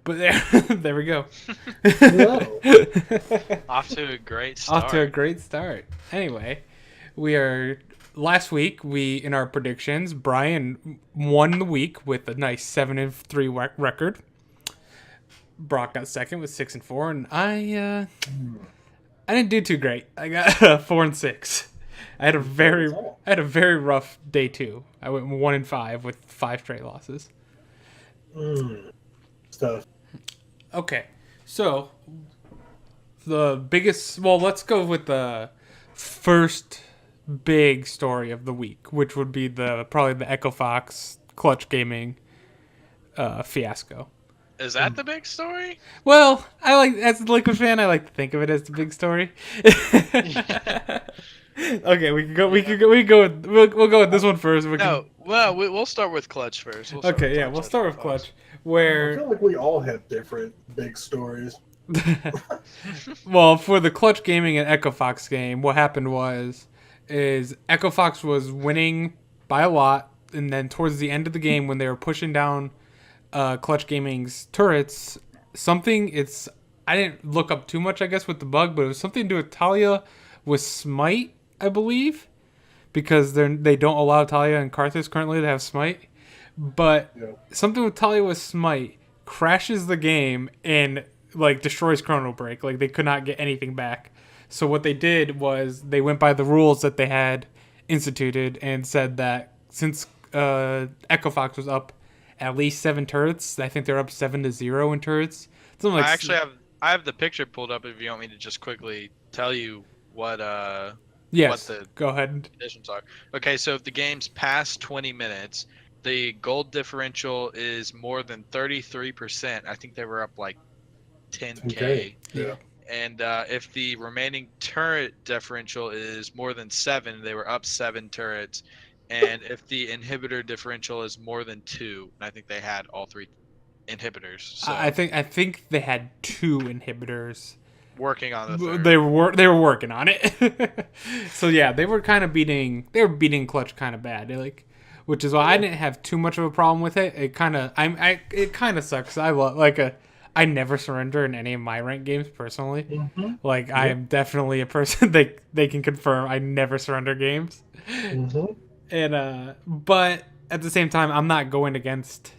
But there we go. No. Off to a great Off to a start. great start. Anyway, we are last week. We in our predictions, Brian won the week with a nice 7-3 record. Brock got second with 6-4, and I didn't do too great. I got 4-6. I had a very That's all. I had a very rough day two. I went 1-5 with 5 straight losses. Stuff. Okay, so the biggest. Well, let's go with the first big story of the week, which would be probably the Echo Fox Clutch Gaming fiasco. Is that the big story? Well, I like as a Liquid fan, I like to think of it as the big story. Okay, we can go. We can go. We can go. We'll go with this one first. We can, No. Well, we'll start with Clutch first. okay, yeah, we'll start with Clutch, I where feel like we all have different big stories. well, for the Clutch Gaming and Echo Fox game, what happened is Echo Fox was winning by a lot, and then towards the end of the game, when they were pushing down Clutch Gaming's turrets, I didn't look up too much, I guess, with the bug, but it was something to do with Talia with Smite, I believe, because they don't allow Talia and Karthus currently to have Smite, but Yeah. something with Talia with Smite crashes the game and like destroys Chrono Break. Like they could not get anything back. So what they did was they went by the rules that they had instituted and said that since Echo Fox was up at least 7 turrets, I think they're up 7-0 in turrets. Something like I have the picture pulled up if you want me to just quickly tell you what yes. the Go ahead. conditions are. Okay, so if the game's past 20 minutes, the gold differential is more than 33%. I think they were up like 10k. Okay. Yeah. And if the remaining turret differential is more than 7, they were up 7 turrets. And if the inhibitor differential is more than 2, and I think they had all 3 inhibitors. So I think they had 2 inhibitors. working on the third. They were working on it. So yeah, they were beating Clutch kind of bad. Which is why I didn't have too much of a problem with it. It kind of sucks. I never surrender in any of my ranked games personally. Mm-hmm. Like I am definitely a person they can confirm I never surrender games. Mm-hmm. And but at the same time I'm not going against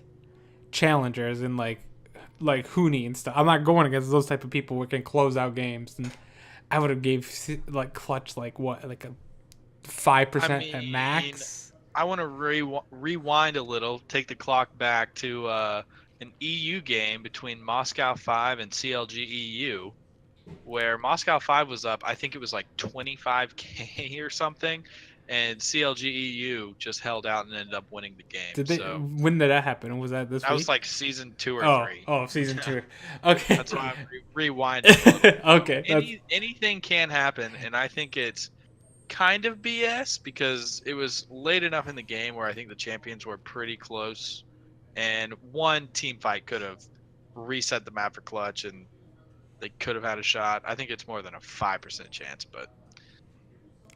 challengers and like Hooney and stuff. I'm not going against those type of people who can close out games. And I would have gave like Clutch like a 5% at max. I want to rewind a little, take the clock back to an EU game between Moscow 5 and CLG EU, where Moscow 5 was up, I think it was like 25k or something, and CLG EU just held out and ended up winning the game. When did that happen? Was that this week? That was like season 2 or 3. Oh, season 2. Okay. That's why I'm rewinding a little. Okay. Anything can happen, and I think it's kind of BS because it was late enough in the game where I think the champions were pretty close, and one team fight could have reset the map for Clutch, and they could have had a shot. I think it's more than a 5% chance, but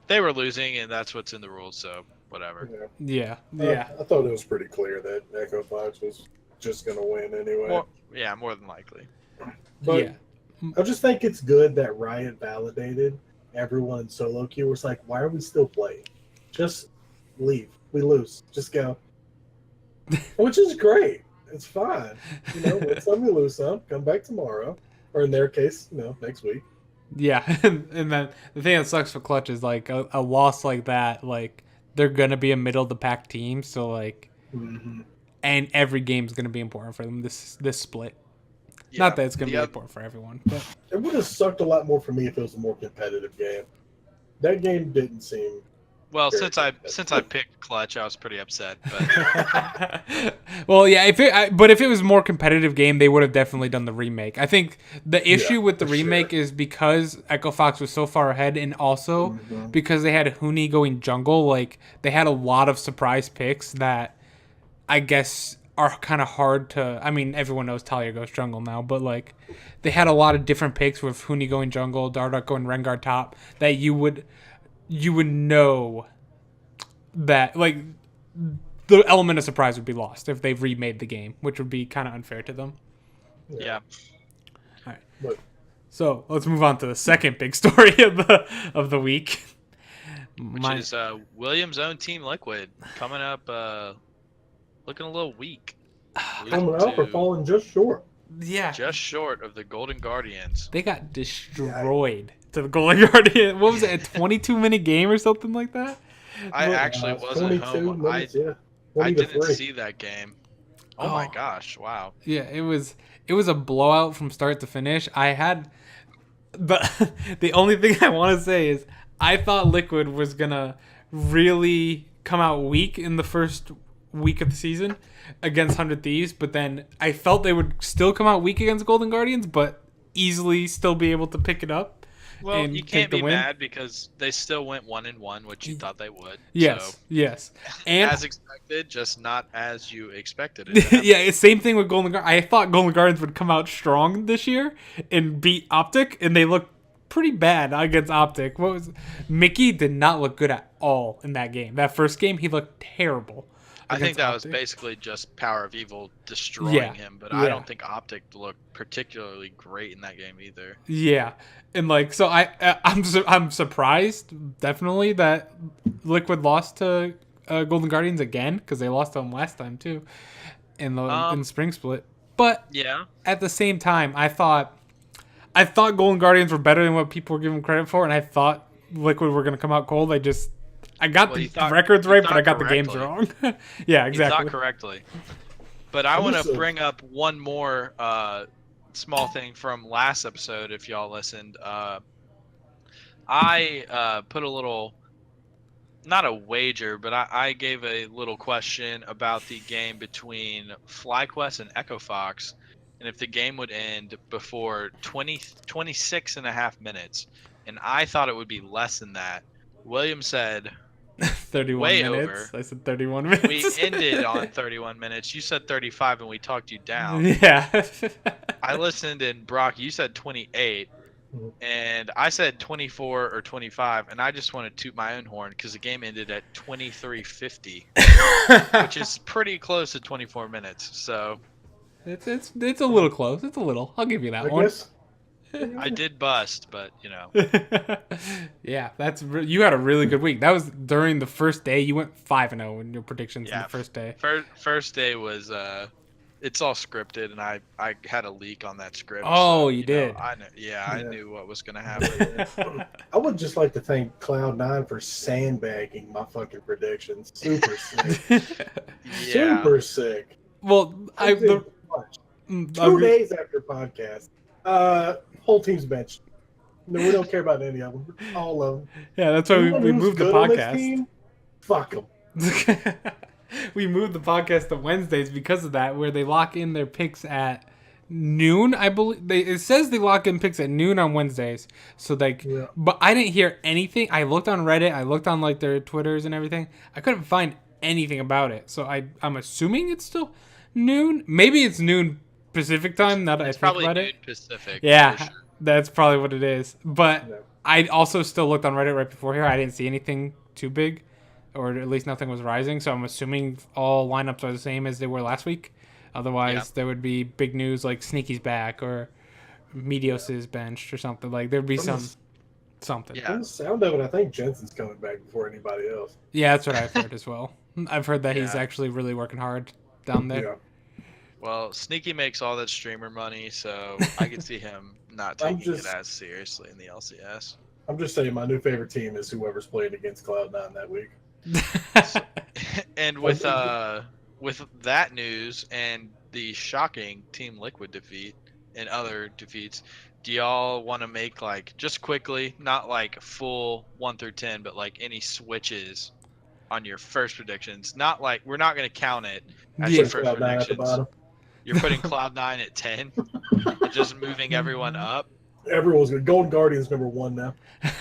they were losing, and that's what's in the rules, so whatever. Yeah. I thought it was pretty clear that Echo Fox was just going to win anyway. More than likely. But I just think it's good that Riot validated everyone in solo queue was like, why are we still playing? Just leave. We lose. Just go. Which is great. It's fine. Win some, you lose some. Come back tomorrow. Or in their case, next week. Yeah. And then the thing that sucks for Clutch is like a loss like that, like they're going to be a middle of the pack team. So like, and every game is going to be important for them this split. Yeah, not that it's going to be important for everyone. But it would have sucked a lot more for me if it was a more competitive game. That game didn't seem. Well, since I picked Clutch, I was pretty upset. But well, yeah. If it was a more competitive game, they would have definitely done the remake. I think the issue with the remake is because Echo Fox was so far ahead, and also because they had Hooney going jungle. Like they had a lot of surprise picks that I guess are kind of hard to. I mean, everyone knows Talia goes jungle now, but like they had a lot of different picks with Hooney going jungle, Dardoch going Rengar top that you would know that like the element of surprise would be lost if they remade the game, which would be kind of unfair to them. Yeah. But So let's move on to the second big story of the week. Which is Williams' own Team Liquid coming up, looking a little weak. coming up or falling just short. Yeah, Just short of the Golden Guardians. they got destroyed to the Golden Guardian. What was it, a 22-minute game or something like that? I actually wasn't 22 home. minutes, I 20 to didn't 3. see that game. Oh my gosh! Wow. Yeah, it was a blowout from start to finish. I had the only thing I want to say is I thought Liquid was gonna really come out weak in the first week of the season against 100 Thieves, but then I felt they would still come out weak against Golden Guardians, but easily still be able to pick it up. Well, and you take can't the be win. mad because they still went 1-1, which you thought they would. Yes, So, yes, and as expected, just not as you expected it. To happen. yeah, it's same thing with Golden Guardians. I thought Golden Guardians would come out strong this year and beat Optic, and they looked pretty bad against Optic. Mickey did not look good at all in that game. That first game, he looked terrible. I think against that was Optic. basically just Power of Evil destroying him, but I yeah. don't think Optic looked particularly great in that game either. Yeah, and like so, I'm surprised definitely that Liquid lost to Golden Guardians again because they lost to them last time too, in the spring split. But Yeah. at the same time, I thought Golden Guardians were better than what people were giving credit for, and I thought Liquid were going to come out cold. I got Well, the you thought- records you right, but thought I got the games correctly. wrong. Yeah, You exactly. thought correctly. But I want to Understood. bring up one more small thing from last episode, if y'all listened. I put a little, not a wager, but I gave a little question about the game between FlyQuest and Echo Fox, and if the game would end before 26 and a half minutes. And I thought it would be less than that. William said 31 way minutes. over. I said 31 minutes. we ended on 31 minutes. You said 35 and we talked you down. Yeah. I listened, and Brock, you said 28, and I said 24 or 25, and I just want to toot my own horn because the game ended at 23:50, which is pretty close to 24 minutes. So It's a little close. It's a little. I'll give you that I one. guess. I did bust, but Yeah, you had a really good week. That was during the first day. You went 5-0 in your predictions in Yeah. the first day. First day was it's all scripted, and I had a leak on that script. Oh, so, you did. I know, I Yeah. knew what was gonna happen. I would just like to thank Cloud9 for sandbagging my fucking predictions. Super sick. Yeah. Super sick. Well, I did much. 2 days after podcast, whole team's benched. No, we don't care about any of them. All of them. Yeah, that's why we moved the podcast. Fuck them. We moved the podcast to Wednesdays because of that, where they lock in their picks at noon. I believe it says they lock in picks at noon on Wednesdays. So Yeah. but I didn't hear anything. I looked on Reddit. I looked on like their Twitters and everything. I couldn't find anything about it. So I'm assuming it's still noon. Maybe it's noon Pacific time. Now that It's I think probably about noon it. Pacific. Yeah, for sure. that's probably what it is. But Yeah. I also still looked on Reddit right before here. I didn't see anything too big, or at least nothing was rising. So I'm assuming all lineups are the same as they were last week. Otherwise, there would be big news like Sneaky's back or Medios is benched or something. Like there'd be something. Yeah. From the sound of it, I think Jensen's coming back before anybody else. Yeah, that's what I've heard as well. I've heard that he's Yeah. actually really working hard down there. Yeah. Well, Sneaky makes all that streamer money, so I could see him not taking it as seriously in the LCS. I'm just saying my new favorite team is whoever's playing against Cloud9 that week. And with that news and the shocking Team Liquid defeat and other defeats, do y'all want to make like just quickly, not like full 1 through 10, but like any switches on your first predictions? Not like we're not going to count it as Yeah. your first Cloud9 at the predictions. bottom. You're putting Cloud9 at 10, and just moving everyone up. Everyone's good. Golden Guardians number 1 now.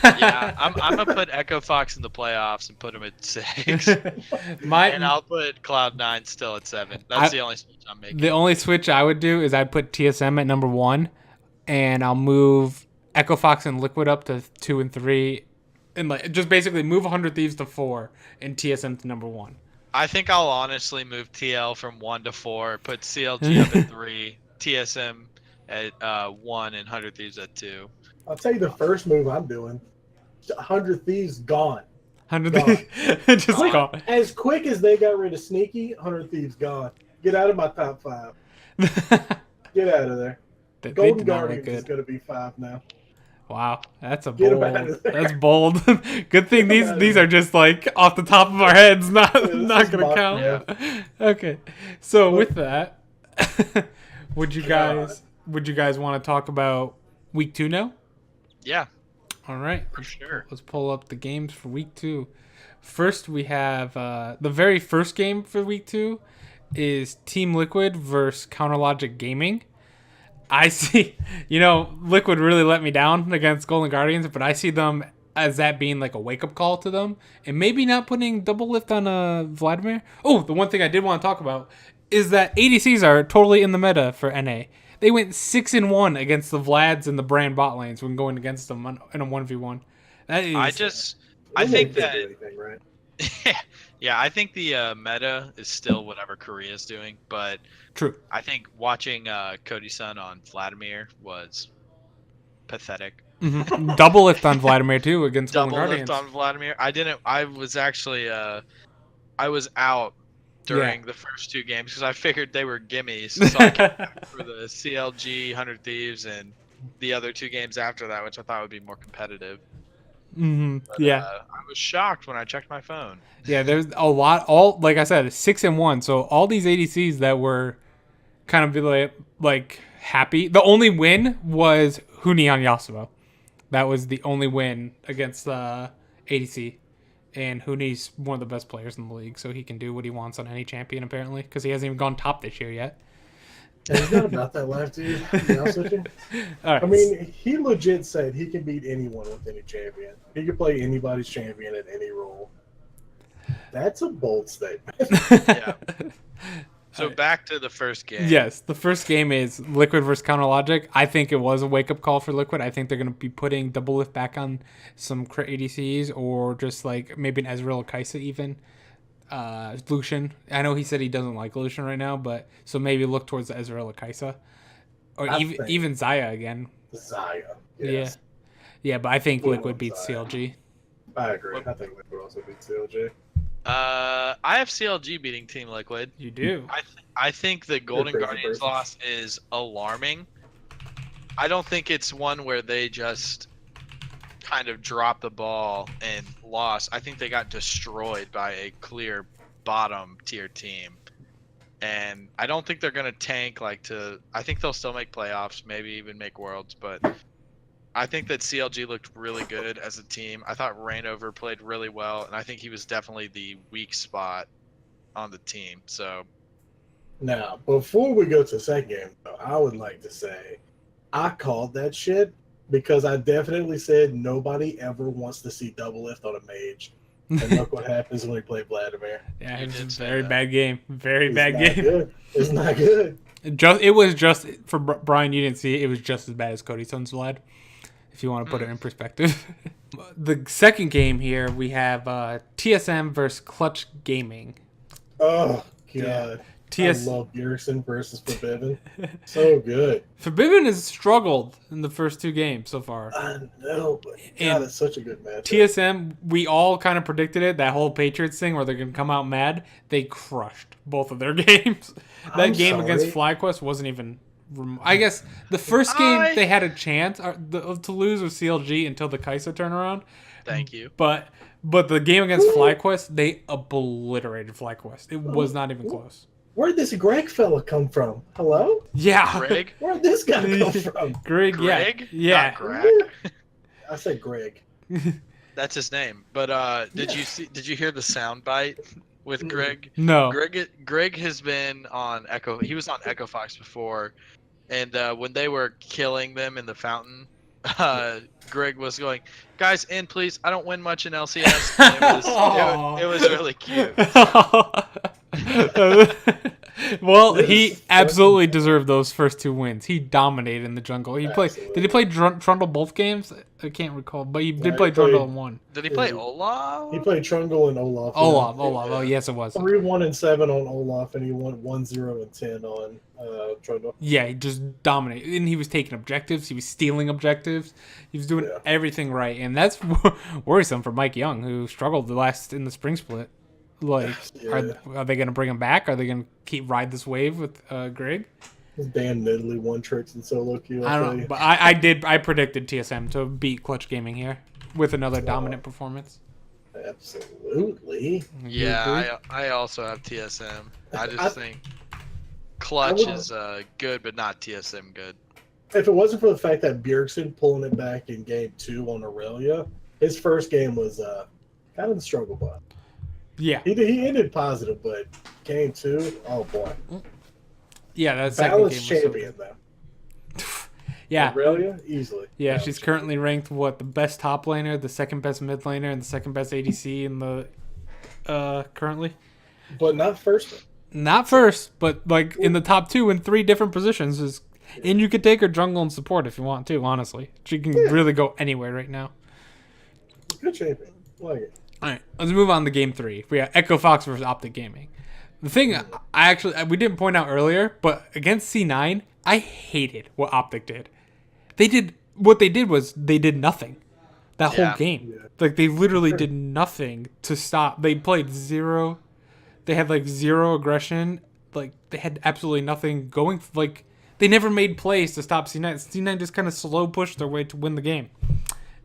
Yeah, I'm gonna put Echo Fox in the playoffs and put him at 6, and I'll put Cloud9 still at 7. That's the only switch I'm making. The only switch I would do is I'd put TSM at number 1, and I'll move Echo Fox and Liquid up to 2 and 3, and like just basically move 100 Thieves to 4 and TSM to number 1. I think I'll honestly move TL from 1 to 4, put CLG up at 3, TSM at 1 and 100 Thieves at 2. I'll tell you the first move I'm doing. 100 Thieves gone. 100 just Quick, gone. as quick as they got rid of Sneaky, 100 Thieves gone. Get out of my top 5. Get out of there. They Golden did not look Guardians is good. going to be 5 now. Wow, that's a Get 'em bold. out of there. That's bold. Good thing Get 'em out of these there. are just like off the top of our heads, not this not is gonna mock count. draft. Okay, so But- with that, would you guys want to talk about week 2 now? Yeah, All right, for sure. let's pull up the games for week 2. First, we have the very first game for week 2 is Team Liquid versus Counterlogic Gaming. I see, Liquid really let me down against Golden Guardians, but I see them as that being like a wake-up call to them, and maybe not putting double lift on Vladimir. Oh, the one thing I did want to talk about is that ADCs are totally in the meta for NA. They went 6-1 against the Vlads and the Brand bot lanes when going against them in a 1v1. That is, I They think can't that do anything, right? yeah, I think the meta is still whatever Korea's doing, but true. I think watching Cody Sun on Vladimir was pathetic. Double lift on Vladimir too against Golden Double Guardians. lift on Vladimir. I was actually I was out during the first 2 games because I figured they were gimmies. So I came back for the CLG 100 Thieves and the other 2 games after that, which I thought would be more competitive. But, Yeah. I was shocked when I checked my phone. Yeah, there's a lot. All like I said, 6-1. So all these ADCs that were kind of like happy. The only win was Huni on Yasuo. That was the only win against the ADC. And Huni's one of the best players in the league, so he can do what he wants on any champion apparently, because he hasn't even gone top this year yet. And it's not about that life, dude. To be honest with you. All right. I mean, he legit said he can beat anyone with any champion. He can play anybody's champion at any role. That's a bold statement. Yeah. So back to the first game. Yes, the first game is Liquid versus Counterlogic. I think it was a wake-up call for Liquid. I think they're going to be putting double lift back on some crit ADCs, or just like maybe an Ezreal or Kai'Sa even. Lucian. I know he said he doesn't like Lucian right now, but so maybe look towards the Ezreal or Kai'Sa. Or I even think- even Xayah again. Zaya. Yes. Yeah, but I think Yeah, Liquid beats Xayah. CLG. I agree. I think Liquid also beats CLJ. I have CLG beating Team Liquid. You do. I think the Golden crazy Guardians person. loss is alarming. I don't think it's one where they just kind of dropped the ball and lost. I think they got destroyed by a clear bottom tier team. And I don't think they're going to tank I think they'll still make playoffs, maybe even make worlds, but I think that CLG looked really good as a team. I thought Rainover played really well, and I think he was definitely the weak spot on the team. So Now, before we go to the second game, though, I would like to say I called that shit because I definitely said nobody ever wants to see double lift on a mage. And look what happens when we play Vladimir. Yeah, You it was did a say very that. bad game. Very It's bad not game. Good. It's not good. It was just for Brian. You didn't see it. It was just as bad as Cody Sun's Vlad. If you want to put it in perspective. The second game here we have TSM versus Clutch Gaming. Oh, God. Yeah. I love Bjergsen versus Forbidden. So good. Forbidden has struggled in the first 2 games so far. I know, but And God, it's such a good match. TSM, we all kind of predicted it, that whole Patriots thing where they're going to come out mad. They crushed both of their games. That I'm game sorry. against FlyQuest wasn't even... I guess the first game they had a chance to lose with CLG until the Kai'Sa turnaround. thank you. But the game against FlyQuest, they obliterated FlyQuest. It was not even close. Where'd this Greg fella come from? Hello? Yeah. Greg? Where'd this guy come from? Greg, Greg? Yeah. Not Greg. I said Greg. That's his name. But did you hear the sound bite with Greg? No. Greg has been on Echo. He was on Echo Fox before, and when they were killing them in the fountain, Greg was going, "Guys, in please. I don't win much in LCS." And it was really cute. Well, This he is absolutely fucking- deserved those first 2 wins. He dominated in the jungle. He played. Absolutely. Did he play Trundle both games? I can't recall, but he did he play Trundle played- in one. Did he play Yeah. Olaf? He played Trungle and Olaf. Olaf. Yeah. Oh, yes, it was. 3-1-7 on Olaf, and he won 1-0-10 on Trundle. Yeah, he just dominated, and he was taking objectives. He was stealing objectives. He was doing Yeah. everything right, and that's worrisome for Mike Young, who struggled in the spring split. Like, Yeah. are they going to bring him back? Are they going to ride this wave with Greg? Dan Niddley won tricks in solo queue. I don't know, but I predicted TSM to beat Clutch Gaming here with another dominant performance. Absolutely. Yeah, I also have TSM. I just think Clutch is good, but not TSM good. If it wasn't for the fact that Bjergsen pulling it back in game 2 on Aurelia, his first game was kind of the struggle bus. Yeah. He ended positive, but game 2, oh boy. Yeah, that second Balanced game was champion, though. Yeah. Aurelia, easily. Yeah, Balanced she's champion. currently ranked the best top laner, the second best mid laner, and the second best ADC in the currently. But not first. Not first, but like in the top 2 in 3 different positions and you could take her jungle and support if you want to, honestly. She can really go anywhere right now. Good champion. Like it. All right, let's move on to game 3. We got Echo Fox versus Optic Gaming. The thing we didn't point out earlier, but against C9, I hated what Optic did. They did nothing that whole game. Yeah. Like they literally did nothing to stop. They played zero. They had like zero aggression. Like they had absolutely nothing going. Like they never made plays to stop C9. C9 just kind of slow pushed their way to win the game.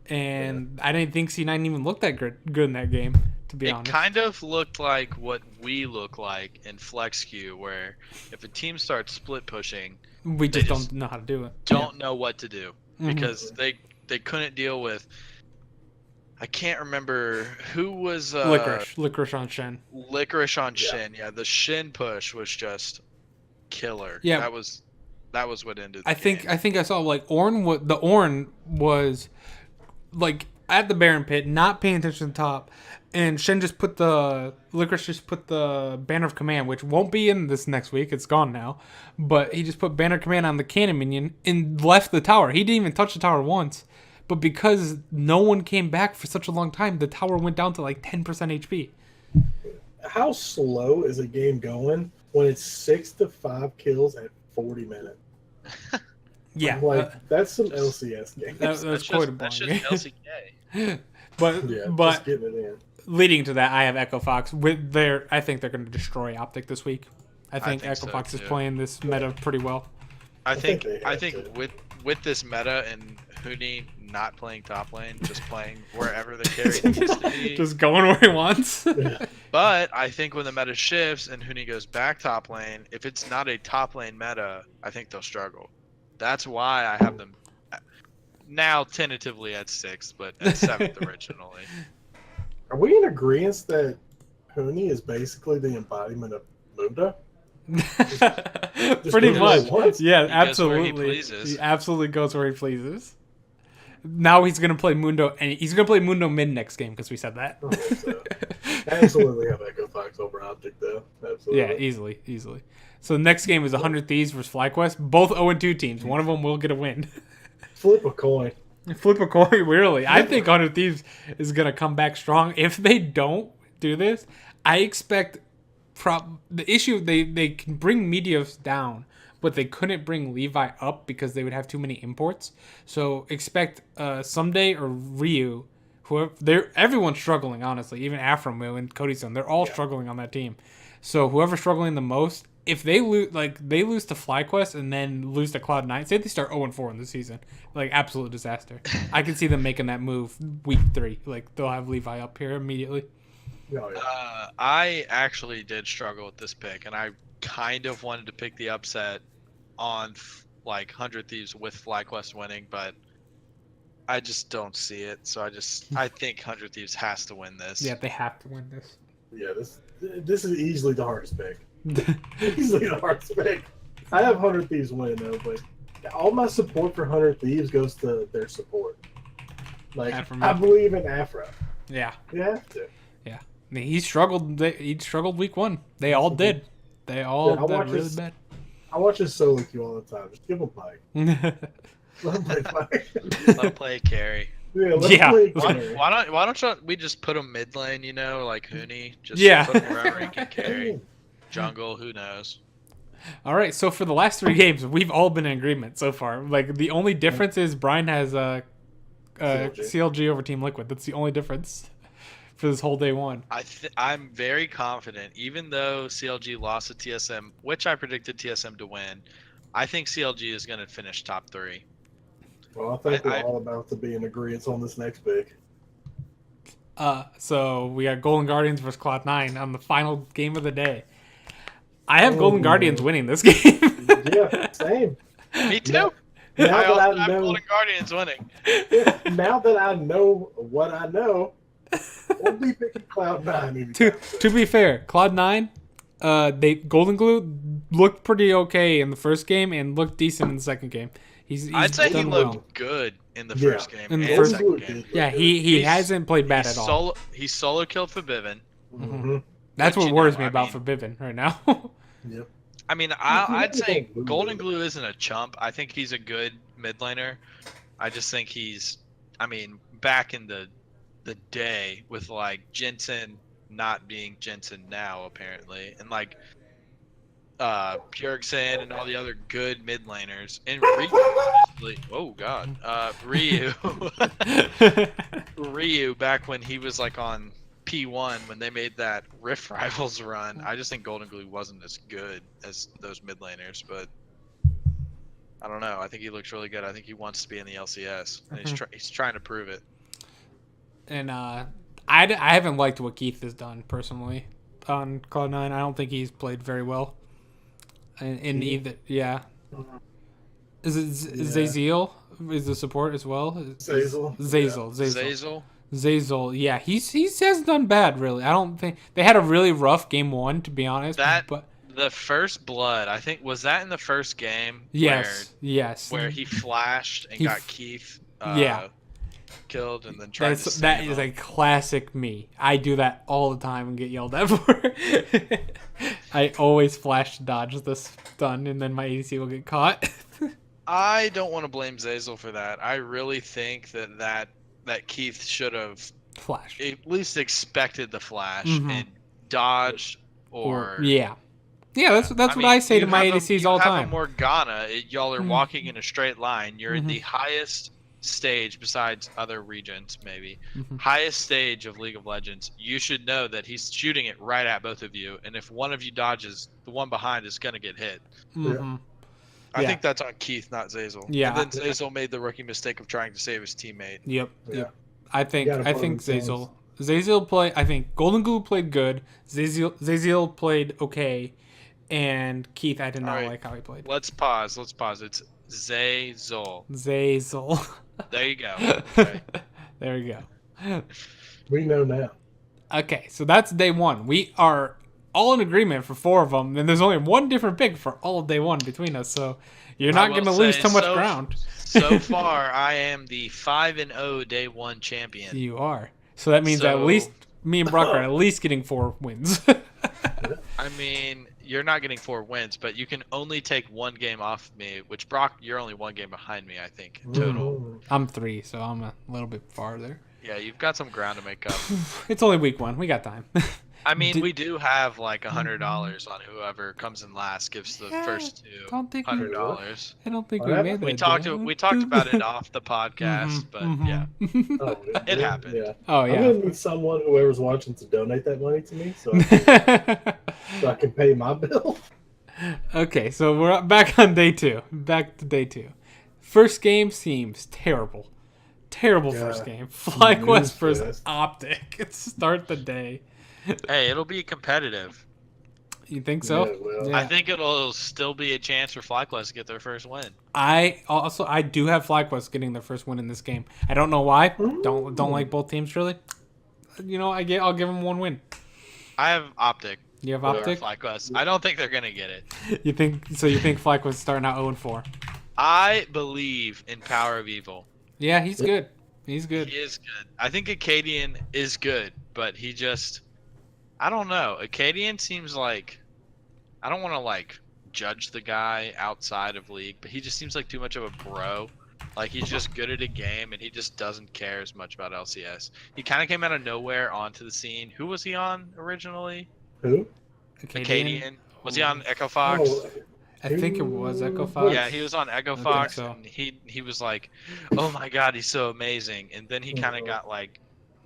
And I didn't think C9 even looked that good in that game, to be honest. It kind of looked like what we look like in Flex Queue, where if a team starts split pushing, We they just just don't know how to do it. don't know what to do Mhm. because they couldn't deal with. I can't remember who was Licorice on Shen. Licorice on Yeah. Shin. Yeah, the Shin push was just killer. Yeah. that was what ended. The I think game. I saw like Ornn was like at the Baron pit, not paying attention to the top, and Shen Licorice just put the Banner of Command, which won't be in this next week. It's gone now, but he just put Banner of Command on the cannon minion and left the tower. He didn't even touch the tower once, but because no one came back for such a long time, the tower went down to like 10% HP. How slow is a game going when it's 6 to 5 kills at 40 minutes? Yeah, Like that's some LCS game. that's quite a long that's game. just LCK. But Yeah, but just getting it in. leading to that, I have Echo Fox. I think they're going to destroy Optic this week. I think think Echo so, Fox is too. playing this meta pretty well. I think they I have think to. with this meta and Huni not playing top lane, just playing wherever the carry needs to be. Just going where he wants. But I think when the meta shifts and Huni goes back top lane, if it's not a top lane meta, I think they'll struggle. That's why I have them now tentatively at 6th, but at 7th originally. Are we in agreement that Huni is basically the embodiment of Muda? Pretty do much. what he wants. Yeah, He goes where he absolutely. pleases. He absolutely goes where he pleases. Now he's gonna play Mundo, and he's gonna play Mundo mid next game because we said that. I think so. Absolutely have Echo Fox over Optic though. Absolutely. Yeah, easily. So the next game is 100 Thieves versus FlyQuest. Both 0-2 teams. One of them will get a win. Flip a coin. Flip a coin, really. I think 100 Thieves is going to come back strong. If they don't do this, I expect the issue, they can bring Meteos down, but they couldn't bring Levi up because they would have too many imports. So expect Someday or Ryu, everyone's struggling, honestly. Even Afromu and Codyzone, they're all struggling on that team. So whoever's struggling the most, if they lose, they lose to FlyQuest and then lose to Cloud9, say they start 0-4 in the season, like absolute disaster. I can see them making that move week 3. Like they'll have Levi up here immediately. Oh, yeah. I actually did struggle with this pick, and I kind of wanted to pick the upset on like 100 Thieves with FlyQuest winning, but I just don't see it. So I think 100 Thieves has to win this. Yeah, they have to win this. Yeah, this is easily the hardest pick. Easily the hardest pick. I have 100 Thieves win though, but all my support for 100 Thieves goes to their support. Like Afro. I believe in Afro. Yeah. You have to. I mean, he struggled week 1. They all did. They all Yeah, I did watch really his- bad. I watch his solo queue all the time. Just give him Pike. Let him play Pike. Let him play carry. Yeah, let Yeah. him play Why, carry. why don't we just put him mid lane? You know, like Huni. Just Yeah. put him wherever he can carry. Jungle, who knows? All right, so for the last 3 games, we've all been in agreement so far. Like the only difference is Brian has CLG over Team Liquid. That's the only difference for this whole day one. I'm very confident, even though CLG lost to TSM, which I predicted TSM to win. I think CLG is going to finish top 3. Well, I think we're all about to be in agreement on this next pick. So we got Golden Guardians versus Cloud9 on the final game of the day. I have Golden Guardians winning this game. Yeah, same. Me too. Now I that also I have know, Golden Guardians winning. now that I know what I know, we'll be picking Cloud9. To be fair, Cloud9, Golden Glue looked pretty okay in the first game and looked decent in the second game. He's I'd say he done looked well. good in the first game In the and first- second game. Yeah, he hasn't played bad at all. He solo killed for Bivin. Mm-hmm. That's Which, what you worries know, me I about mean- for Bivin right now. Yep. I mean, I'd say Golden Glue isn't a chump. I think he's a good mid laner. I just think back in the day with like Jensen not being Jensen now apparently, and like Bjergsen and all the other good mid laners, and Ryu back when he was like on P1 when they made that Rift Rivals run. I just think Golden Glue wasn't as good as those mid laners, but I don't know. I think he looks really good. I think he wants to be in the LCS, and he's trying to prove it. And I haven't liked what Keith has done personally on Cloud9. I don't think he's played very well. In either, yeah. Is it Zaziel? Is the support as well? Zazel. Yeah, he hasn't done bad really. I don't think they had a really rough game 1 to be honest. But the first blood, I think, was that in the first game? Yes. Where he flashed and got Keith. Killed and then tried to save that is a classic me. I do that all the time and get yelled at for it. I always flash dodge the stun and then my ADC will get caught. I don't want to blame Zazel for that. I really think that Keith should have flashed. At least expected the flash and dodged or yeah. That's what I say to my ADCs all the time. You have a Morgana. Y'all are walking in a straight line. You're in the highest stage besides other regions, maybe highest stage of League of Legends. You should know that he's shooting it right at both of you, and if one of you dodges, the one behind is gonna get hit. I think that's on Keith, not Zazel. Yeah, and then Zazel made the rookie mistake of trying to save his teammate. Yep. I think Zazel played. I think Golden Glue played good. Zazel played okay, and Keith, I did not like how he played. Let's pause. It's Zazel. There you go. Okay. There we go. We know now. Okay, so that's day 1. We are all in agreement for 4 of them, and there's only one different pick for all of day 1 between us. So you're not going to lose too much ground. So far, I am the 5-0 day 1 champion. You are. So that means at least me and Brock are at least getting 4 wins. I mean, you're not getting 4 wins, but you can only take 1 game off of me, which Brock, you're only 1 game behind me, I think, total. I'm 3, so I'm a little bit farther. Yeah, you've got some ground to make up. It's only week 1. We got time. I mean, we do have like $100 on whoever comes in last gives the first 2 $100. I don't think we made that. We talked about it off the podcast, but yeah, it happened. Yeah. Oh yeah. I'm gonna need someone, whoever's watching, to donate that money to me so I can pay my bill. Okay, so we're back on day 2. Back to day 2. First game seems terrible. First game. FlyQuest versus Optic. Start the day. Hey, it'll be competitive. You think so? Yeah, well. I think it'll still be a chance for FlyQuest to get their first win. I do have FlyQuest getting their first win in this game. I don't know why. Don't like both teams really. I'll give them 1 win. I have Optic. You have Optic? FlyQuest. I don't think they're gonna get it. You think FlyQuest starting out 0-4? I believe in Power of Evil. Yeah, he's good. He's good. He is good. I think Acadian is good, but I don't know. Acadian seems like I don't want to like judge the guy outside of league, but he just seems like too much of a bro. Like he's just good at a game and he just doesn't care as much about LCS. He kind of came out of nowhere onto the scene. Who was he on originally? Who? Acadian. Was he on Echo Fox? Oh, I think it was Echo Fox. Yeah, he was on Echo think Fox, so. and he was like, "Oh my God, he's so amazing." And then he kind of got like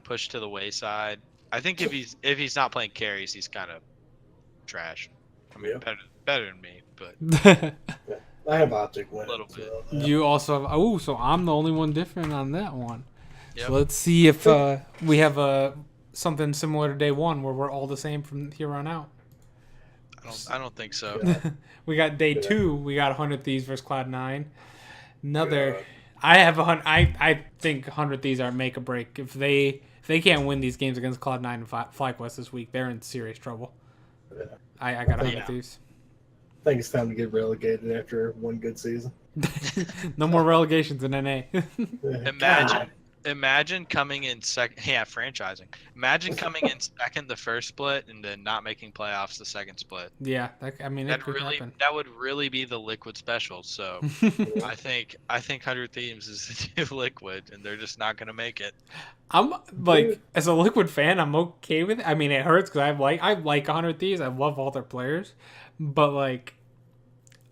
pushed to the wayside. I think if he's not playing carries, he's kind of trash. I mean, Yeah. better than me, but I have Optic winning. A little bit. So, You also have, so I'm the only one different on that one. Yep. So let's see if we have something similar to day one where we're all the same from here on out. I don't think so. We got day Yeah. 2. We got 100 Thieves versus Cloud9. Another. Yeah. I think 100 Thieves are make or break. If they can't win these games against Cloud9 and FlyQuest this week, they're in serious trouble. Yeah. I got 100 Yeah. Thieves. I think it's time to get relegated after one good season. No more relegations in NA. Imagine coming in second. Yeah, franchising. Imagine coming in second the first split and then not making playoffs the second split. Yeah, it could happen. That would really be the Liquid special. So I think 100 Thieves is the new Liquid, and they're just not gonna make it. I'm like, as a Liquid fan, I'm okay with it. I mean, it hurts because I like 100 Thieves. I love all their players, but like,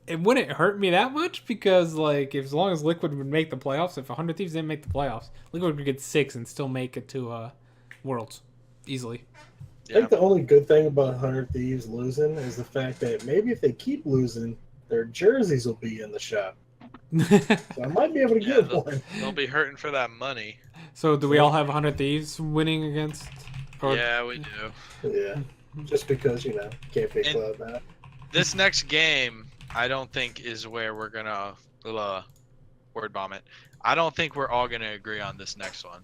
it wouldn't hurt me that much because like, as long as Liquid would make the playoffs, if 100 Thieves didn't make the playoffs, Liquid could get 6 and still make it to Worlds easily. I think the only good thing about 100 Thieves losing is the fact that maybe if they keep losing, their jerseys will be in the shop. So I might be able to get one. They'll be hurting for that money. So do we all have 100 Thieves winning against? Yeah, we do. Yeah, just because can't be And- club now. This next game, I don't think is where we're gonna word bomb it. I don't think we're all gonna agree on this next one.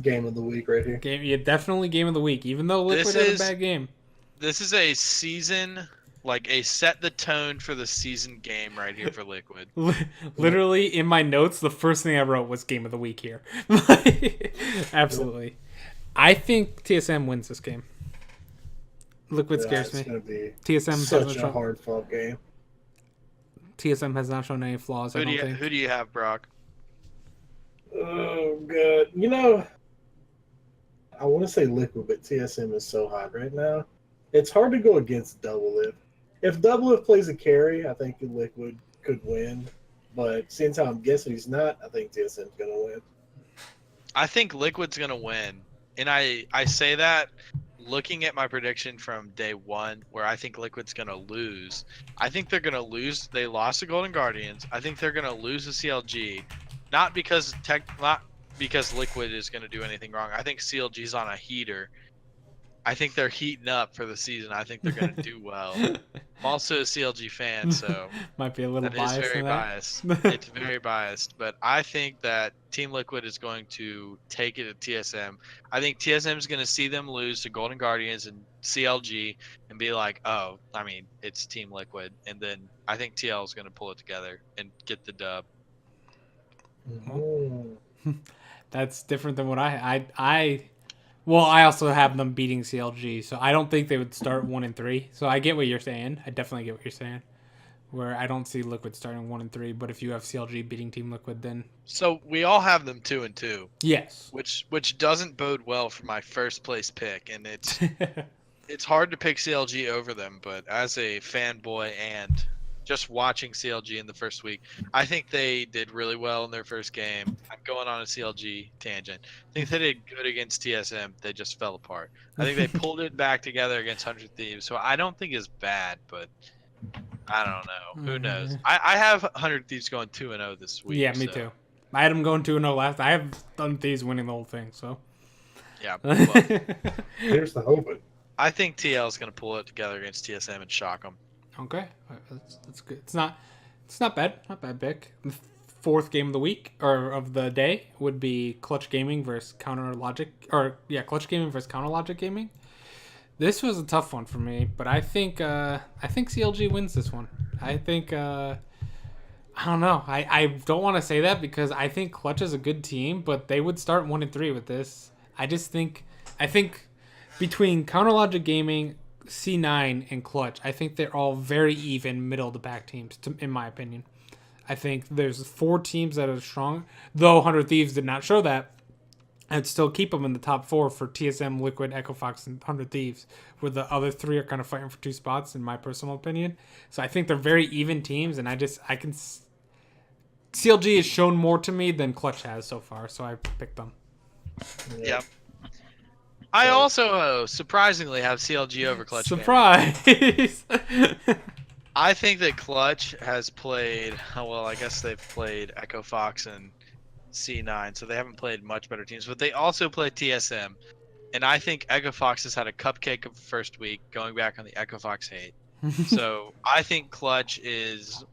Game of the week right here. Definitely game of the week. Even though Liquid had a bad game. This is a season, like a set the tone for the season game right here for Liquid. Literally in my notes, the first thing I wrote was game of the week here. Absolutely. I think TSM wins this game. Liquid scares It's me. gonna be TSM such a hard fought game. TSM has not shown any flaws. I don't think. Who do you have, Brock? Oh god, I want to say Liquid, but TSM is so hot right now. It's hard to go against Doublelift. If Doublelift plays a carry, I think Liquid could win. But since I'm guessing he's not, I think TSM's gonna win. I think Liquid's gonna win, and I say that looking at my prediction from day one, where I think Liquid's gonna lose. I think they're gonna lose. They lost to Golden Guardians. I think they're gonna lose to CLG, not because Liquid is gonna do anything wrong. I think CLG's on a heater. I think they're heating up for the season. I think they're gonna do well. I'm also a CLG fan, so might be a little that is biased. very in that. biased. It's very biased, but I think that Team Liquid is going to take it to TSM. I think TSM is going to see them lose to Golden Guardians and CLG and be like, "Oh, I mean, it's Team Liquid," and then I think TL is going to pull it together and get the dub. That's different than what I also have them beating CLG, so I don't think they would start 1-3. So I get what you're saying. I definitely get what you're saying. Where I don't see Liquid starting 1-3, but if you have CLG beating Team Liquid, then So we all have them 2-2, yes. which doesn't bode well for my first place pick, and it's hard to pick CLG over them. But as a fanboy and just watching CLG in the first week, I think they did really well in their first game. I'm going on a CLG tangent. I think they did good against TSM. They just fell apart. I think they pulled it back together against 100 Thieves. So I don't think it's bad, but I don't know. Who knows? I have 100 Thieves going 2-0 this week. Yeah, me too. I had them going 2-0 last. I have done Thieves winning the whole thing, so. Yeah. Well, Here's the hoping. I think TL is going to pull it together against TSM and shock them. Okay, that's good. It's not bad. Not bad pick. The fourth game of the week or of the day would be Clutch Gaming versus Counter Logic, Clutch Gaming versus Counter Logic Gaming. This was a tough one for me, but I think CLG wins this one. I think I don't know. I don't want to say that because I think Clutch is a good team, but they would start 1-3 with this. I think between Counter Logic Gaming, C9 and Clutch, I think they're all very even middle of the pack teams, in my opinion. I think there's 4 teams that are strong, though 100 Thieves did not show that. I'd still keep them in the top 4 for TSM, Liquid, Echo Fox, and 100 Thieves, where the other 3 are kind of fighting for 2 spots, in my personal opinion. So I think they're very even teams, and CLG has shown more to me than Clutch has so far, so I picked them. Yeah. I also surprisingly have CLG over Clutch. Surprise! I think that Clutch has played, well, I guess they've played Echo Fox and C9, so they haven't played much better teams, but they also play TSM. And I think Echo Fox has had a cupcake of the first week, going back on the Echo Fox hate. So I think Clutch is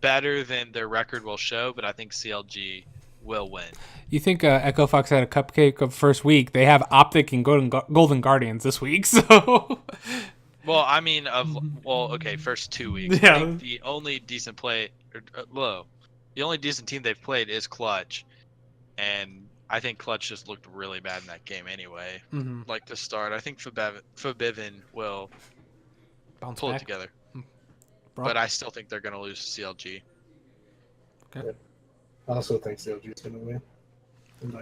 better than their record will show, but I think CLG will win. You think Echo Fox had a cupcake of first week? They have Optic and Golden Guardians this week, so... Well, I mean, okay, first 2 weeks. Yeah. I think the only decent the only decent team they've played is Clutch, and I think Clutch just looked really bad in that game anyway. Mm-hmm. Like to start, I think Forbidden will Bounce pull back. it together, Brock? but I still think they're going to lose to CLG. Okay. I also think CLG is going to win. And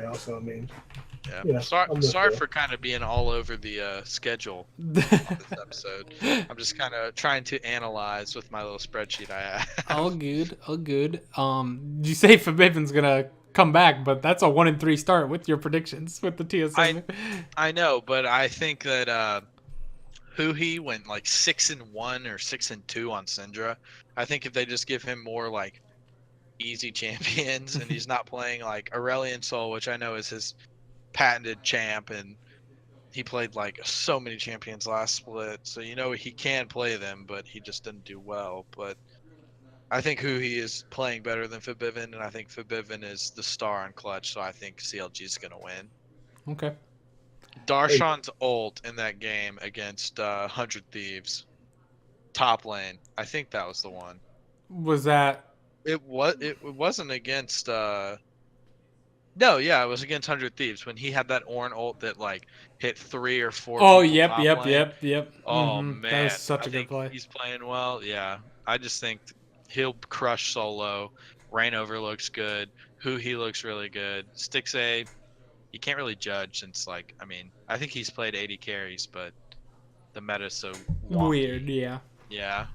Yeah. Yeah, Sorry for kind of being all over the schedule on this episode. I'm just kind of trying to analyze with my little spreadsheet I have. All good, all good. You say Forbidden's gonna come back, but that's a 1-3 start with your predictions with the TSM. I know, but I think that Huhi went like 6-1 or 6-2 on Syndra. I think if they just give him more like easy champions and he's not playing like Aurelion Sol, which I know is his patented champ, and he played like so many champions last split, so you know he can play them, but he just didn't do well. But I think Huhi is playing better than Forbidden, and I think Forbidden is the star on Clutch, so I think CLG is gonna win. Okay. Darshan's ult in that game against 100 Thieves, top lane. I think that was the one. Was that? It wasn't against. No, yeah, it was against 100 Thieves when he had that Ornn ult that like hit 3 or 4. Oh, people yep. top lane. Oh Mhm. man, That was such I a good think play. he's playing well. Yeah, I just think he'll crush solo. Rainover looks good. He looks really good. Stixay, you can't really judge since I think he's played 80 carries, but the meta's so wonky. Weird, yeah. Yeah.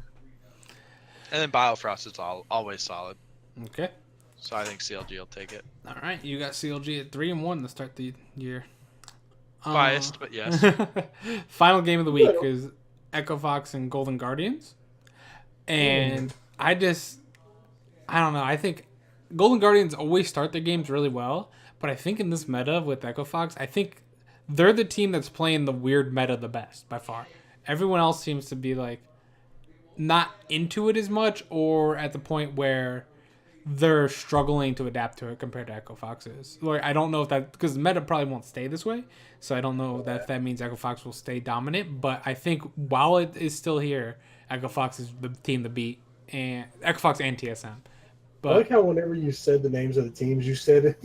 And then Biofrost is always solid. Okay. So I think CLG will take it. All right, you got CLG at 3-1 to start the year. Biased, but yes. Final game of the week is Echo Fox and Golden Guardians, and I don't know. I think Golden Guardians always start their games really well, but I think in this meta with Echo Fox, I think they're the team that's playing the weird meta the best by far. Everyone else seems to be like not into it as much, or at the point where they're struggling to adapt to it compared to Echo Fox is. Like, I don't know if that, because the meta probably won't stay this way, so I don't know if that means Echo Fox will stay dominant, but I think while it is still here, Echo Fox is the team to beat, and Echo Fox and TSM. But I like how whenever you said the names of the teams, you said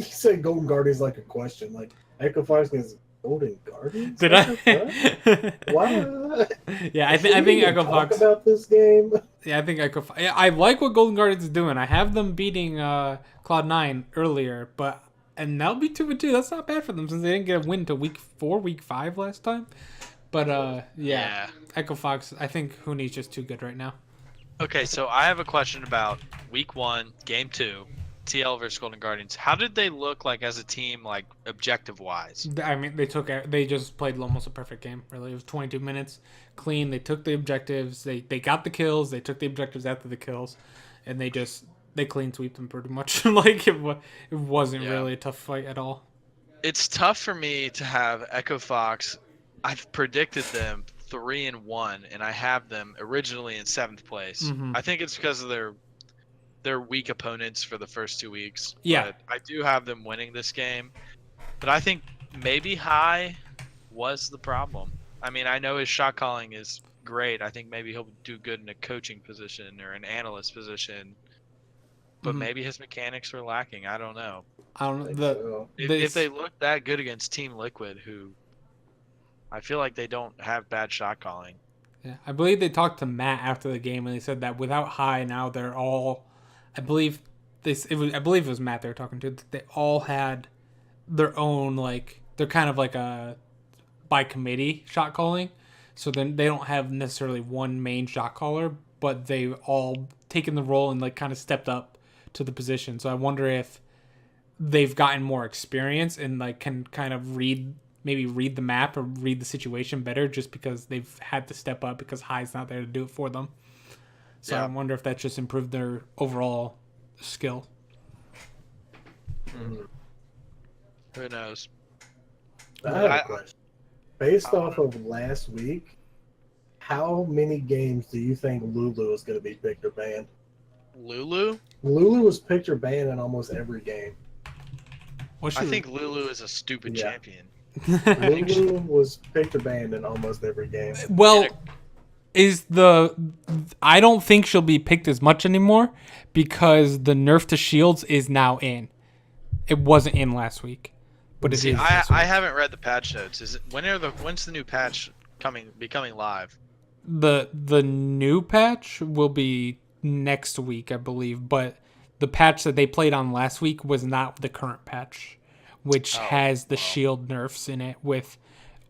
Golden Guardians like a question. Like, Echo Fox is Golden Guardians? Did I? What? Yeah, I think Echo Talk Fox. about this game. Yeah, I think Echo Fox. Yeah, I like what Golden Guardians is doing. I have them beating Cloud9 earlier, and that'll be 2-2. That's not bad for them since they didn't get a win till week 4, week 5 last time. But yeah, Echo Fox. I think Huni's just too good right now. Okay, so I have a question about week 1, game 2, TL versus Golden Guardians. How did they look like as a team, like objective wise? I mean, they just played almost a perfect game. Really, it was 22 minutes clean. They took the objectives. They got the kills. They took the objectives after the kills, and they clean sweeped them pretty much. Like it wasn't really a tough fight at all. It's tough for me to have Echo Fox. I've predicted them 3-1, and I have them originally in 7th place. Mm-hmm. I think it's because of their weak opponents for the first 2 weeks. Yeah. But I do have them winning this game. But I think maybe High was the problem. I mean, I know his shot calling is great. I think maybe he'll do good in a coaching position or an analyst position. But maybe his mechanics are lacking. I don't know. I don't know. If they look that good against Team Liquid, who I feel like they don't have bad shot calling. Yeah, I believe they talked to Matt after the game, and they said that without High now they're all, I believe I believe it was Matt they were talking to. That they all had their own like they're kind of like a by committee shot calling, so then they don't have necessarily one main shot caller, but they've all taken the role and like kind of stepped up to the position. So I wonder if they've gotten more experience and like can kind of read the map or read the situation better just because they've had to step up because High's not there to do it for them. So I wonder if that just improved their overall skill. Who knows? I have a question. Based off of last week, how many games do you think Lulu is going to be picked or banned? Lulu? Lulu was picked or banned in almost every game. I think Lulu is a stupid champion. Lulu was picked or banned in almost every game. Well, I don't think she'll be picked as much anymore because the nerf to shields is now in. It wasn't in last week, but it is. I haven't read the patch notes. When's the new patch becoming live? The new patch will be next week, I believe, but the patch that they played on last week was not the current patch, which has the shield nerfs in it with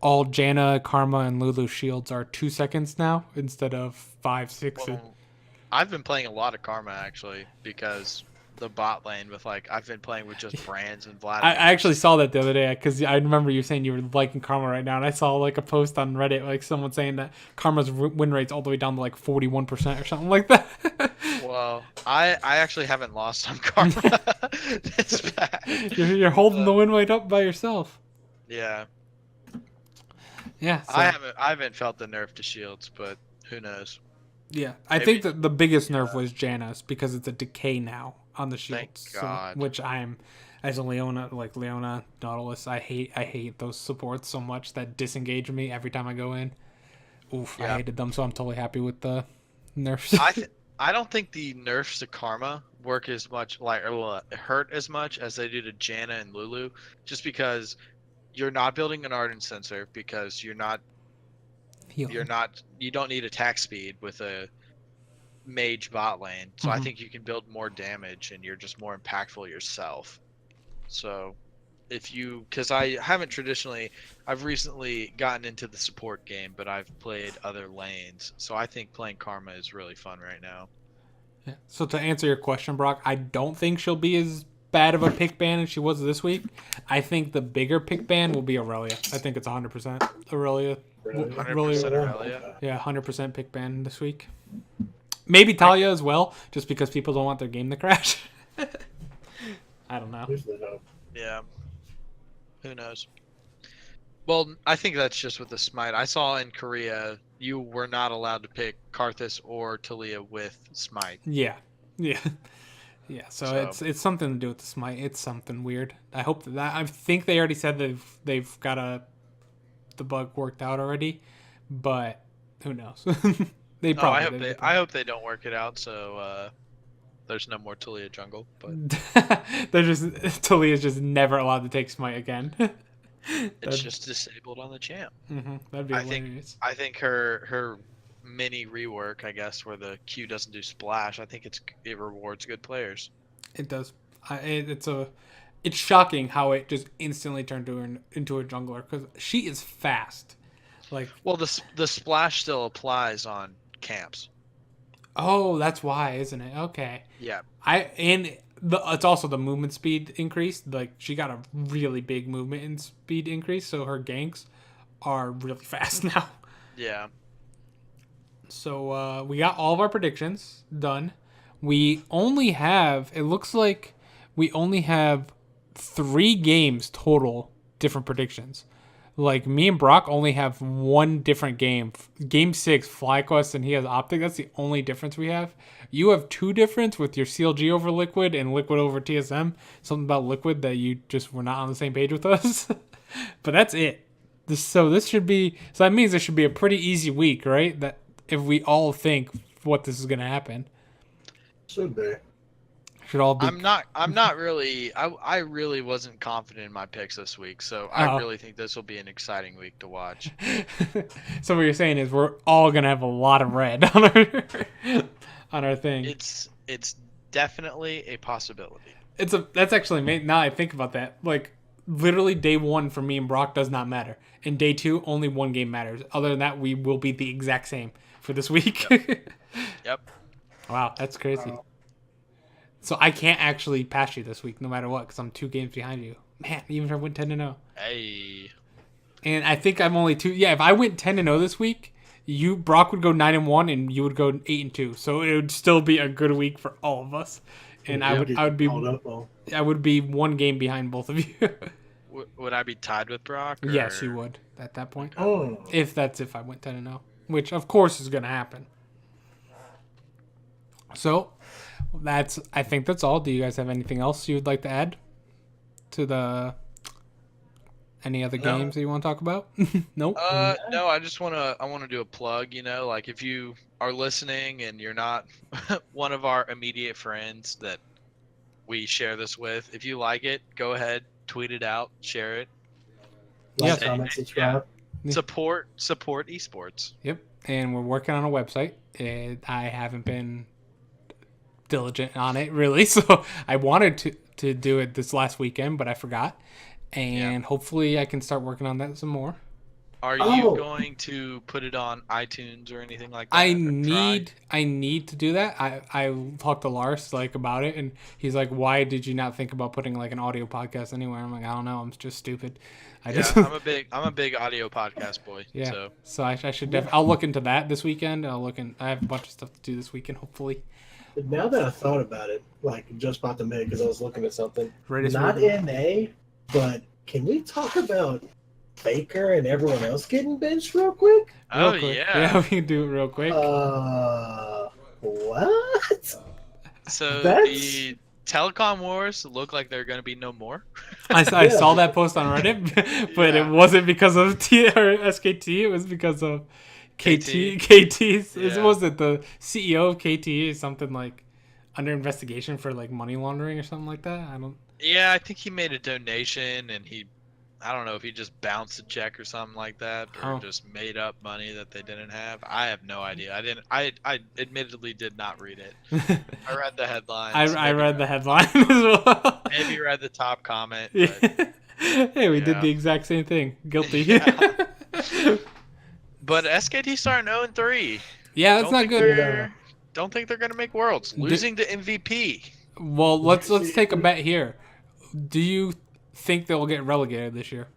all Janna, Karma, and Lulu shields are 2 seconds now instead of 5, 6. Well, I've been playing a lot of Karma actually because the bot lane with I've been playing with just Brands and Vladimir. I actually saw that the other day because I remember you saying you were liking Karma right now, and I saw like a post on Reddit like someone saying that Karma's win rate's all the way down to like 41% or something like that. Well, I actually haven't lost on Karma. This bad. You're holding the win rate up by yourself. Yeah. Yeah. So. I haven't felt the nerf to shields, but who knows? Yeah, I think that the biggest nerf was Janna's because it's a decay now on the shields. Thank God. Which I'm, as a Leona, Nautilus, I hate those supports so much that disengage me every time I go in. Oof, I hated them, so I'm totally happy with the nerfs. I don't think the nerfs to Karma work as much or hurt as much as they do to Janna and Lulu, just because you're not building an Ardent sensor because you don't need attack speed with a mage bot lane. So I think you can build more damage and you're just more impactful yourself. So because I've recently gotten into the support game, but I've played other lanes. So I think playing Karma is really fun right now. Yeah. So to answer your question, Brock, I don't think she'll be as bad of a pick ban as she was this week. I think the bigger pick ban will be Aurelia. I think it's 100% Aurelia. 100% Aurelia? Yeah, 100% pick ban this week. Maybe Talia as well, just because people don't want their game to crash. I don't know. Yeah. Who knows? Well, I think that's just with the Smite. I saw in Korea you were not allowed to pick Karthus or Talia with Smite. Yeah. So it's something to do with the Smite. It's something weird. I hope that I think they already said they've got the bug worked out already, but who knows? They probably. I hope they don't work it out. So there's no more Talia jungle. But Talia's just never allowed to take Smite again. It's just disabled on the champ. Mm-hmm. That'd be hilarious. I think her mini rework, I guess, where the Q doesn't do splash. I think it rewards good players. It does. It's shocking how it just instantly turned into a jungler because she is fast. Well, the splash still applies on camps. Oh, that's why, isn't it? Okay. Yeah. It's also the movement speed increase. Like she got a really big movement and speed increase, so her ganks are really fast now. Yeah. So we got all of our predictions done. We only have, it looks like we only have 3 games total different predictions. Like me and Brock only have one different game. Game 6, FlyQuest, and he has Optic. That's the only difference we have. You have 2 difference with your CLG over Liquid and Liquid over TSM. Something about Liquid that you just were not on the same page with us. But that's it. So that means this should be a pretty easy week, right? That if we all think what this is going to happen. Should be. Should all be. I'm not really. I really wasn't confident in my picks this week, so I Oh. really think this will be an exciting week to watch. So what you're saying is we're all gonna have a lot of red on our thing. It's definitely a possibility. That's actually now I think about that. Like literally day 1 for me and Brock does not matter. And day 2 only one game matters. Other than that, we will be the exact same for this week. Yep. Wow, that's crazy. Wow. So I can't actually pass you this week, no matter what, because I'm 2 games behind you. Man, even if I went 10-0. Hey. And I think I'm only 2. Yeah, if I went 10-0 this week, Brock would go 9-1, and you would go 8-2. So it would still be a good week for all of us. And I would be 1 game behind both of you. Would I be tied with Brock? Or... Yes, you would at that point. Oh. If I went 10-0, which of course is going to happen. So I think that's all. Do you guys have anything else you would like to add to any other games that you want to talk about? Nope. No, I just want to do a plug, like if you are listening and you're not one of our immediate friends that we share this with, if you like it, go ahead, tweet it out, share it. Like, comment, subscribe. Yeah. Support esports. Yep. And we're working on a website. And I haven't been diligent on it really, so I wanted to do it this last weekend, but I forgot. And hopefully I can start working on that some more. Are you going to put it on iTunes or anything like that? I need to do that. I talked to Lars about it, and he's like, "Why did you not think about putting an audio podcast anywhere?" I'm like, "I don't know. I'm just stupid." I'm a big audio podcast boy. Yeah. So I should I'll look into that this weekend. I have a bunch of stuff to do this weekend, hopefully. Now that I thought about it, just about to make, because I was looking at something. Right, not NA, but can we talk about Faker and everyone else getting benched real quick? Oh, real quick. yeah. We can do it real quick. What? So the Telecom Wars look like they're going to be no more. I saw that post on Reddit, but it wasn't because of SKT. It was because of KT's. Yeah. Was it the CEO of KT or something under investigation for money laundering or something like that? I don't. Yeah, I think he made a donation and I don't know if he just bounced a check or something like that, or just made up money that they didn't have. I have no idea. I admittedly did not read it. I read the headlines. I read the headline as well. Maybe read the top comment. But, hey, we did the exact same thing. Guilty. Yeah. But SKT starting 0-3. Yeah, that's not good. Don't think they're going to make Worlds. Losing to MVP. Well, let's take a bet here. Do you think they'll get relegated this year?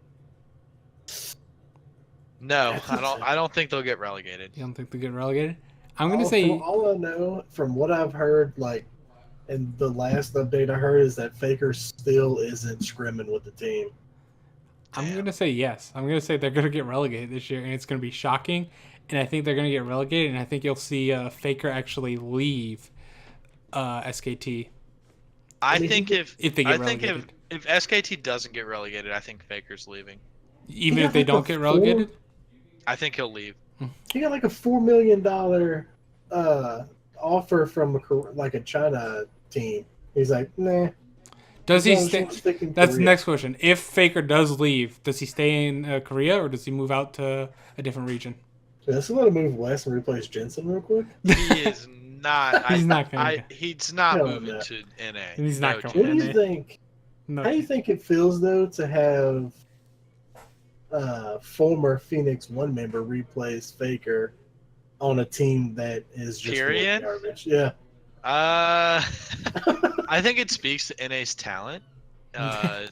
No, I don't think they'll get relegated. You don't think they'll get relegated? I'm going to say... All I know, from what I've heard, and the last update I heard, is that Faker still isn't scrimming with the team. I'm going to say yes. I'm going to say they're going to get relegated this year, and it's going to be shocking. And I think they're going to get relegated, and I think you'll see Faker actually leave SKT. I think if they get relegated. If SKT doesn't get relegated, I think Faker's leaving. Even if they don't get relegated? I think he'll leave. He got a $4 million offer from a China team. He's like, nah. Does he stay? That's the next question. If Faker does leave, does he stay in Korea or does he move out to a different region? Let's let him move west and replace Jensen real quick. He is not. He's not going. He's not moving to NA. He's not going. What do you think? No. How do you think it feels though to have former Phoenix One member replace Faker on a team that is just garbage? Yeah. I think it speaks to NA's talent.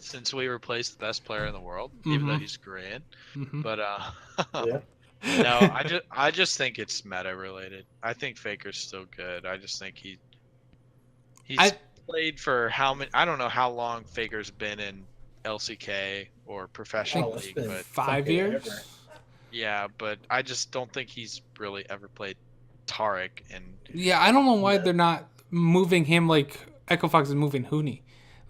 Since we replaced the best player in the world, even though he's Korean. But no, I just think it's meta related. I think Faker's still good. I just think he's played for how many? I don't know how long Faker's been in LCK or professional league, but 5 years. Yeah, but I just don't think he's really ever played Taric. And yeah, I don't know why they're not moving him like Echo Fox is moving Huni.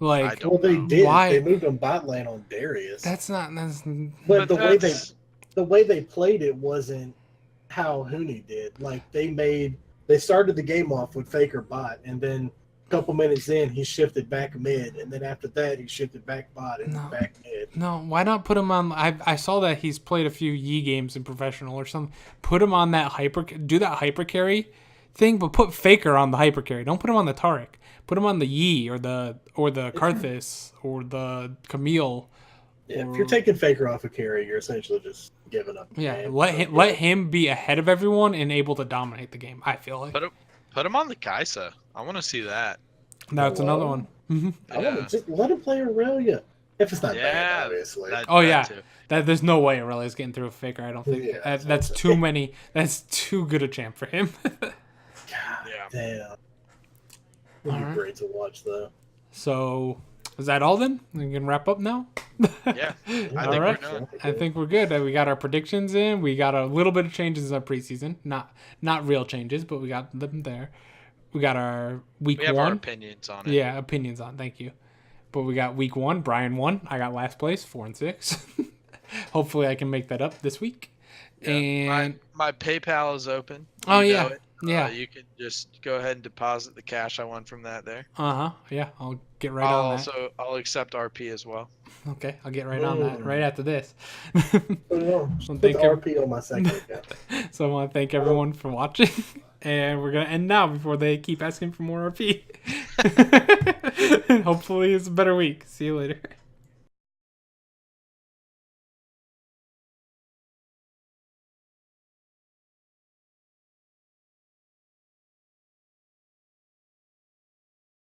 They did. Why? They moved him bot lane on Darius. But the way they played it wasn't how Huni did. They started the game off with Faker bot, and then couple minutes in, he shifted back mid, and then after that, he shifted back bot and No. back mid. No, why not put him on? I saw that he's played a few Yi games in professional or something. Put him on that do that hyper carry thing, but put Faker on the hyper carry. Don't put him on the Taric. Put him on the Yi or the Karthus or the Camille. Yeah, if you're taking Faker off a carry, you're essentially just giving up. Yeah, let him be ahead of everyone and able to dominate the game. I feel like Put him on the Kaisa. I want to see that. that's another one. I want to just let him play Aurelia. If it's not bad, obviously. There's no way Aurelia's getting through a Faker. I don't think that's too many. That's too good a champ for him. God damn. It'd be great to watch though. So, is that all then? We can wrap up now? Yeah. We're done. I think we're good. We got our predictions in. We got a little bit of changes in our preseason. Not real changes, but we got them there. We got our week 1. We have our opinions on it. Yeah, opinions on. Thank you. But we got week 1. Bryan won. I got last place, 4-6. Hopefully, I can make that up this week. Yeah. And my PayPal is open. Oh yeah. Yeah. You can just go ahead and deposit the cash I won from that there. Yeah, I'll get right on that. I'll accept RP as well. Okay, I'll get right on that right after this. Thank RP on my second account. So I want to thank everyone for watching, and we're gonna end now before they keep asking for more RP. Hopefully, it's a better week. See you later.